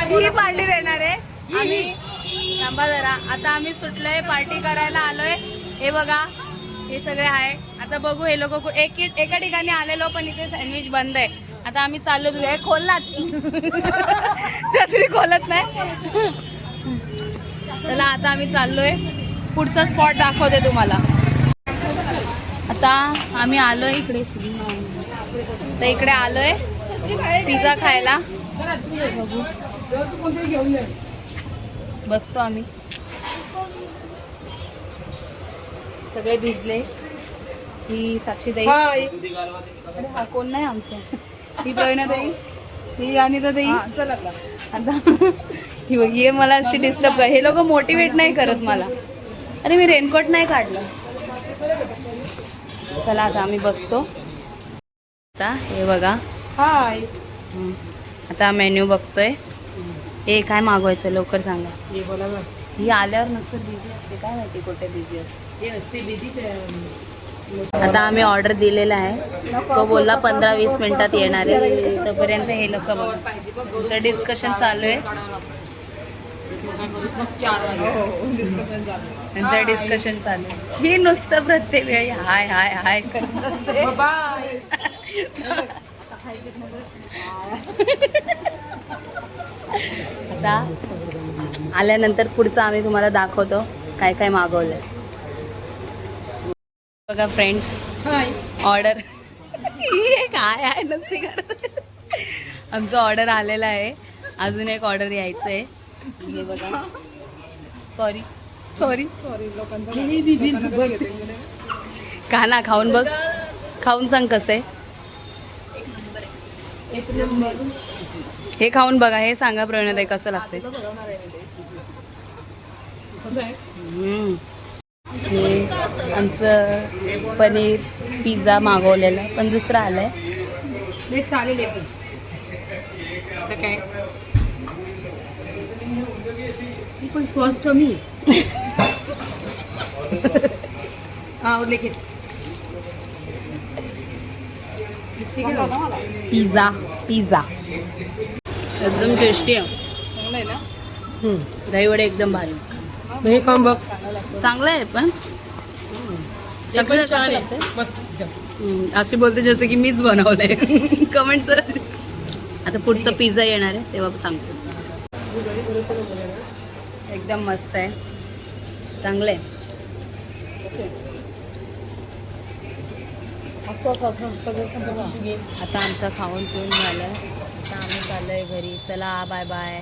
ही party देणार आहे आम्ही. थांबा जरा, आता आम्ही सुटलोय, पार्टी करायला आलोय. हे बघा, हे सगळे आहे. आता बघू हे लोक एका ठिकाणी आलेलो, पण इथे सँडविच बंद आहे. आता आम्ही चाललो, तुझ्या खोललात छत्री खोलत नाही. चला आता आम्ही चाललोय, पुढचा स्पॉट दाखवते तुम्हाला. आता आम्ही आलोय इकडे, तर इकडे आलोय पिझ्झा खायला. बसतो आम्ही, सगळे भिजले. ही साक्षीताई, अरे हा कोण नाही आमचं, ही प्रवीणाताई, ही अनिताताई. आता ही बघ, हे मला अशी डिस्टर्ब कर, हे लोक मोटिवेट नाही करत मला. अरे मी रेनकोट नाही काढलं. चला आता आम्ही बसतो. आता हे बघा, हाय. आता मेन्यू बघतोय. हे काय मागवायचं लवकर सांगा. ही आल्यावर नसतं बिझी असते, काय माहिती कुठे बिझी असते. आता आम्ही ऑर्डर दिलेला आहे, तो बोलला 15-20 मिनिटात येणार आहे. तोपर्यंत हे लोक बघा, तुमचं डिस्कशन चालू आहे. त्यांचं डिस्कशन चालू आहे. ही नुसतं प्रत्येक वेळी हाय हाय हाय करत असते. आता आल्यानंतर पुढचं आम्ही तुम्हाला दाखवतो काय काय मागवलंय. बघा फ्रेंड्स, ऑर्डर काय आहे नसती करत. आमचं ऑर्डर आलेलं आहे, अजून एक ऑर्डर यायचं आहे. हे बघा, सॉरी खाना खाऊन बघ, खाऊन सांग कसं आहे. हे खाऊन बघा, हे सांगा प्रवीणाताई कसं लागते. हे आमचं पनीर पिझ्झा मागवलेला, पण दुसरा आलाय. चालेल काय, पण सॉस कमी. पिझ्झा पिझ्झा एकदम टेस्टी आहे. दहीवडे एकदम भारी. हे खाऊन बघ, चांगलं आहे. पण असे बोलते जसं की मीच बनवलंय. कमेंट कर. आता पुढचं पिझ्झा येणार आहे तेव्हा सांगतो. एकदम मस्त आहे, चांगलं आहे. आता आमचं खाऊन पिऊन झालं, आता आम्ही चाललोय घरी. चला बाय बाय.